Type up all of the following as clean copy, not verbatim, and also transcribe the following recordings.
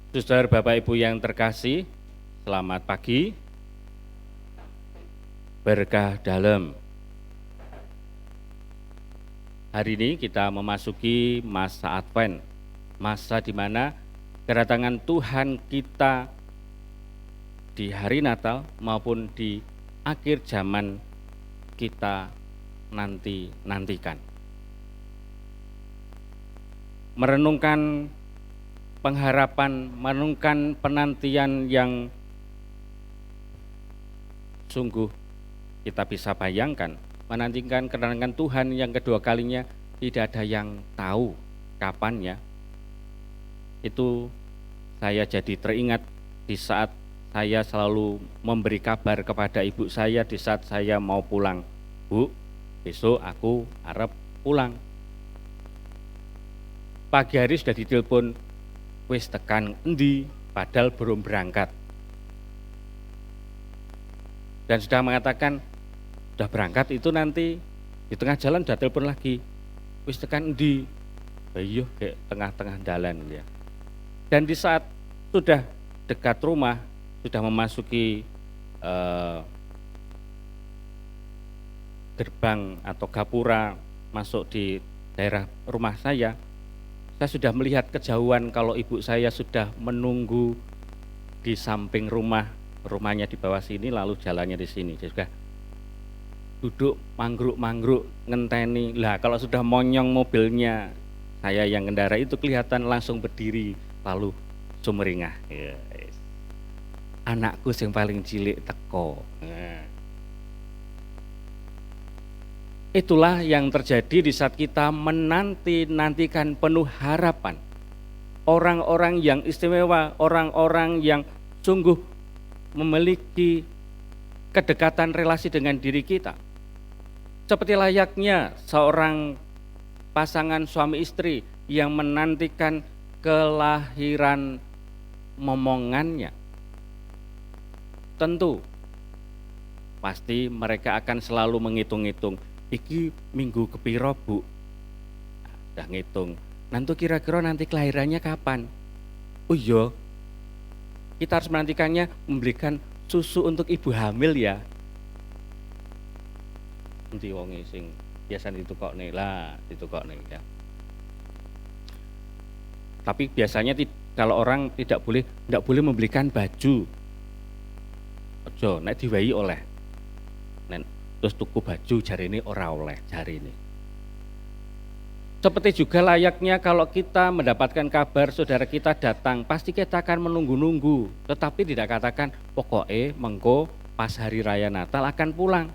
Saudara Bapak Ibu yang terkasih, selamat pagi, berkah dalam. Hari ini kita memasuki masa Advent, masa di mana kedatangan Tuhan kita di hari Natal maupun di akhir zaman kita nantikan. Merenungkan pengharapan, merenungkan penantian yang sungguh kita bisa bayangkan, menantikan kedatangan Tuhan yang kedua kalinya. Tidak ada yang tahu kapannya. Itu saya jadi teringat di saat saya selalu memberi kabar kepada ibu saya di saat saya mau pulang. Bu, besok aku harap pulang. Pagi hari sudah ditelepon, wis tekan endi, padahal belum berangkat. Dan sudah mengatakan, sudah berangkat itu nanti di tengah jalan sudah telepon lagi, wis tekan endi, ayo kayak tengah-tengah jalan ya. Dan di saat sudah dekat rumah, sudah memasuki gerbang atau gapura masuk di daerah rumah saya sudah melihat kejauhan kalau ibu saya sudah menunggu di samping rumahnya di bawah sini, lalu jalannya di sini. Dia sudah duduk manggruk ngenteni. Lah kalau sudah monyong mobilnya saya yang kendara itu kelihatan langsung berdiri lalu sumringah. Yes. Anakku yang paling cilik teko. Itulah yang terjadi di saat kita menantikan penuh harapan. Orang-orang yang istimewa, orang-orang yang sungguh memiliki kedekatan relasi dengan diri kita. Seperti layaknya seorang pasangan suami istri yang menantikan kelahiran momongannya. Tentu, pasti mereka akan selalu menghitung-hitung. Iki minggu kepiro Bu? Udah ngitung. Nanti kira-kira nanti kelahirannya kapan? Oh iya, kita harus menantikannya, memberikan susu untuk ibu hamil ya. Nanti wonge sing biasa ditukokne lah, ditukokne ya. Tapi biasanya kalau orang tidak boleh membelikan baju. Ojo, nek diwehi oleh. Terus tuku baju jari ini ora oleh jari ini. Seperti juga layaknya kalau kita mendapatkan kabar saudara kita datang, pasti kita akan menunggu-nunggu, tetapi tidak katakan pokoknya mengko pas hari raya Natal akan pulang.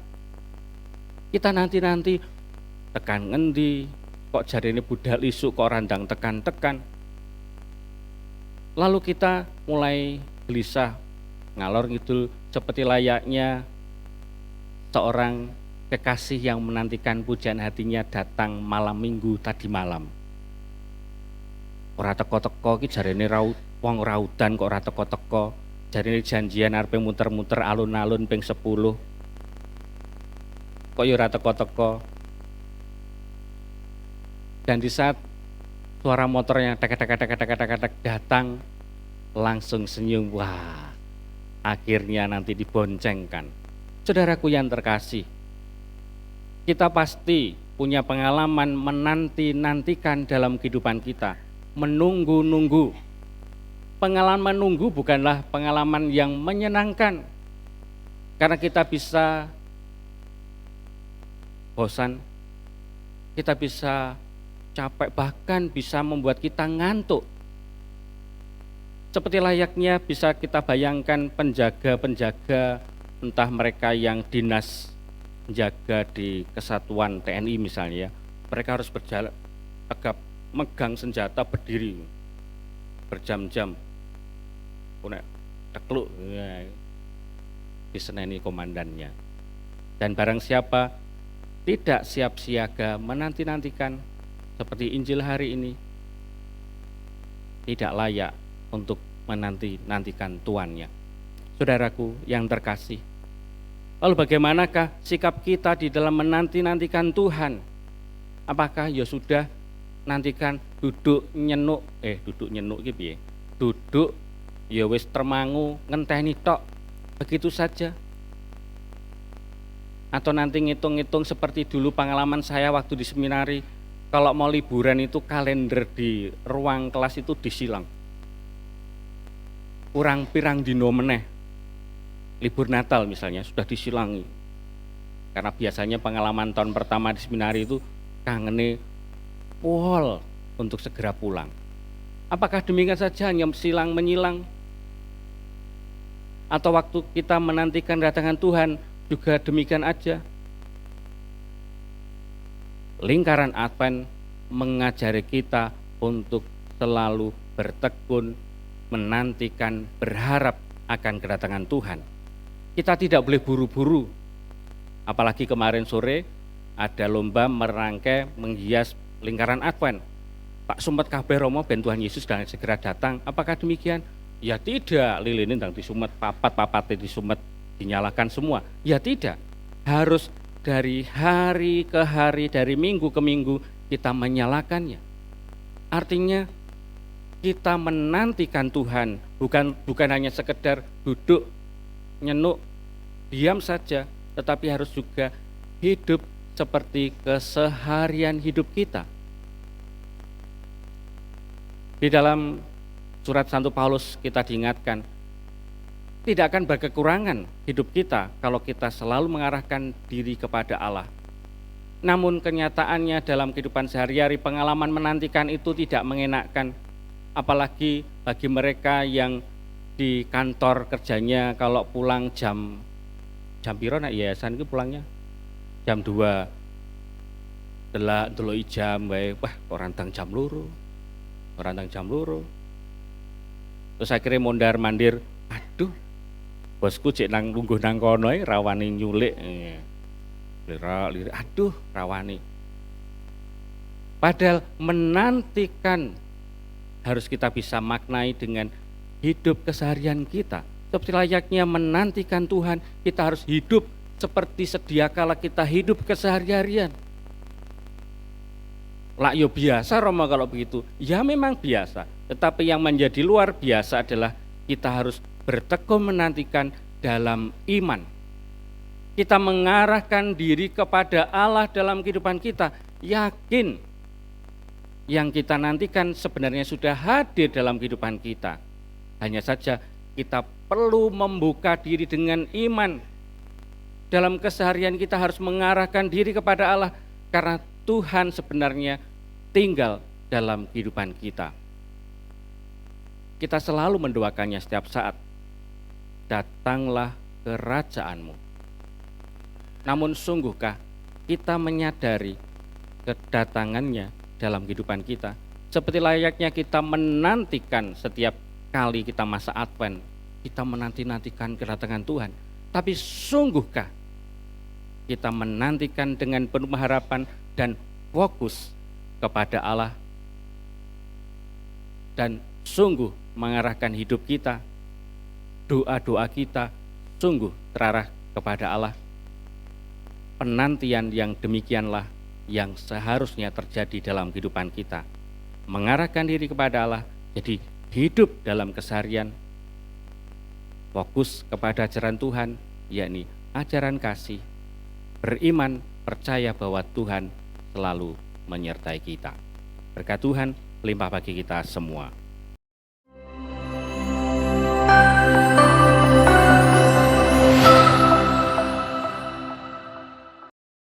Kita nanti tekan ngendi, kok jari ini budal isuk kok randang tekan-tekan. Lalu kita mulai gelisah, ngalor ngidul seperti layaknya seorang kekasih yang menantikan pujaan hatinya datang malam minggu tadi malam. Ora teko-teko ki jarene wong raudan kok ora teko-teko. Jarene janjian arepe muter-muter alun-alun ping 10. Kok ya ora teko-teko. Dan di saat suara motornya tek datang langsung senyum. Wah, akhirnya nanti diboncengkan. Saudaraku yang terkasih, kita pasti punya pengalaman menantikan dalam kehidupan kita, menunggu-nunggu. Pengalaman menunggu bukanlah pengalaman yang menyenangkan, karena kita bisa bosan, kita bisa capek, bahkan bisa membuat kita ngantuk. Seperti layaknya bisa kita bayangkan penjaga-penjaga, entah mereka yang dinas jaga di kesatuan TNI misalnya, mereka harus berjalan tegap, megang senjata berdiri berjam-jam, tekluk diseneni komandannya. Dan barang siapa tidak siap siaga menantikan seperti Injil hari ini, tidak layak untuk menantikan tuannya. Saudaraku yang terkasih, lalu bagaimanakah sikap kita di dalam menantikan Tuhan? Apakah ya sudah nantikan duduk nyenuk gitu ya? duduk ya wis termangu ngenteni tok begitu saja. Atau nanti ngitung-ngitung seperti dulu pengalaman saya waktu di seminari, kalau mau liburan itu kalender di ruang kelas itu disilang. Kurang pirang dino meneh, libur Natal misalnya sudah disilangi. Karena biasanya pengalaman tahun pertama di seminari itu kangene pol untuk segera pulang. Apakah demikian saja hanya silang menyilang? Atau waktu kita menantikan kedatangan Tuhan juga demikian aja. Lingkaran Advent mengajari kita untuk selalu bertekun, menantikan, berharap akan kedatangan Tuhan. Kita tidak boleh buru-buru. Apalagi kemarin sore ada lomba merangkai menghias lingkaran Advent. Pak Sumet kabeh Romo ben Tuhan Yesus dan segera datang. Apakah demikian? Ya tidak, lilin ndang disumet, papat-papate disumet, dinyalakan semua. Ya tidak, harus dari hari ke hari, dari minggu ke minggu kita menyalakannya. Artinya kita menantikan Tuhan, bukan hanya sekedar duduk, nyenuk, diam saja, tetapi harus juga hidup seperti keseharian hidup kita. Di dalam surat Santo Paulus kita diingatkan, tidak akan berkekurangan hidup kita kalau kita selalu mengarahkan diri kepada Allah. Namun kenyataannya dalam kehidupan sehari-hari pengalaman menantikan itu tidak mengenakkan. Apalagi bagi mereka yang di kantor kerjanya kalau pulang jam piro nak yayasan itu pulangnya jam 2. Delok jam wae, wah orang tang jam loro. Terus akhirnya mondar-mandir, aduh bosku cek nang lungguh nang kono rawani nyulik, lirik, aduh rawani. Padahal menantikan harus kita bisa maknai dengan hidup keseharian kita. Seperti layaknya menantikan Tuhan, kita harus hidup seperti sedia kala kita hidup keseharian. Lah yo biasa Romo kalau begitu, ya memang biasa. Tetapi yang menjadi luar biasa adalah kita harus bertekun menantikan dalam iman. Kita mengarahkan diri kepada Allah dalam kehidupan kita, yakin yang kita nantikan sebenarnya sudah hadir dalam kehidupan kita. Hanya saja kita perlu membuka diri dengan iman. Dalam keseharian kita harus mengarahkan diri kepada Allah karena Tuhan sebenarnya tinggal dalam kehidupan kita. Kita selalu mendoakannya setiap saat. Datanglah kerajaan-Mu. Namun sungguhkah kita menyadari kedatangannya dalam kehidupan kita? Seperti layaknya kita menantikan setiap kali kita masa Advent, kita menanti-nantikan kedatangan Tuhan. Tapi sungguhkah kita menantikan dengan penuh harapan dan fokus kepada Allah dan sungguh mengarahkan hidup kita, doa-doa kita sungguh terarah kepada Allah. Penantian yang demikianlah yang seharusnya terjadi dalam kehidupan kita. Mengarahkan diri kepada Allah, jadi hidup dalam keseharian, fokus kepada ajaran Tuhan, yakni ajaran kasih, beriman, percaya bahwa Tuhan selalu menyertai kita. Berkat Tuhan melimpah bagi kita semua.